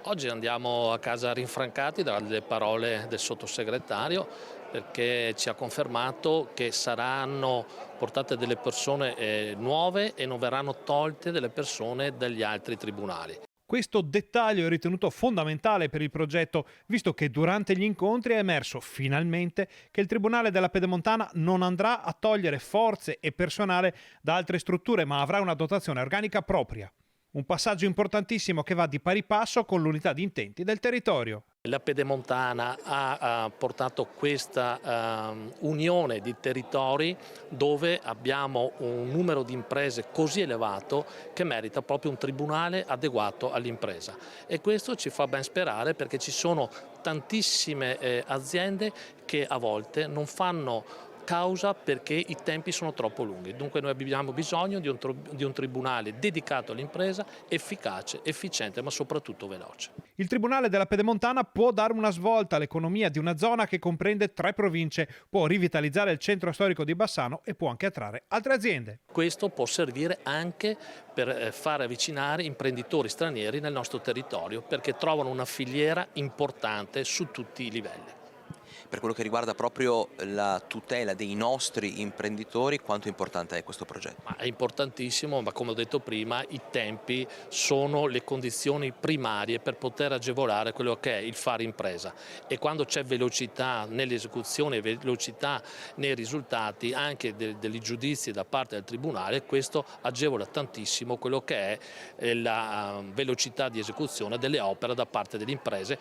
Oggi andiamo a casa rinfrancati dalle parole del sottosegretario perché ci ha confermato che saranno portate delle persone nuove e non verranno tolte delle persone dagli altri tribunali. Questo dettaglio è ritenuto fondamentale per il progetto, visto che durante gli incontri è emerso finalmente che il Tribunale della Pedemontana non andrà a togliere forze e personale da altre strutture, ma avrà una dotazione organica propria. Un passaggio importantissimo che va di pari passo con l'unità di intenti del territorio. La Pedemontana ha portato questa unione di territori dove abbiamo un numero di imprese così elevato che merita proprio un tribunale adeguato all'impresa, e questo ci fa ben sperare perché ci sono tantissime aziende che a volte non fanno causa perché i tempi sono troppo lunghi. Dunque noi abbiamo bisogno di un tribunale dedicato all'impresa, efficace, efficiente ma soprattutto veloce. Il Tribunale della Pedemontana può dare una svolta all'economia di una zona che comprende 3 province, può rivitalizzare il centro storico di Bassano e può anche attrarre altre aziende. Questo può servire anche per far avvicinare imprenditori stranieri nel nostro territorio perché trovano una filiera importante su tutti i livelli. Per quello che riguarda proprio la tutela dei nostri imprenditori, quanto importante è questo progetto? Ma è importantissimo, ma come ho detto prima, i tempi sono le condizioni primarie per poter agevolare quello che è il fare impresa, e quando c'è velocità nell'esecuzione e velocità nei risultati anche dei giudizi da parte del Tribunale, questo agevola tantissimo quello che è la velocità di esecuzione delle opere da parte delle imprese.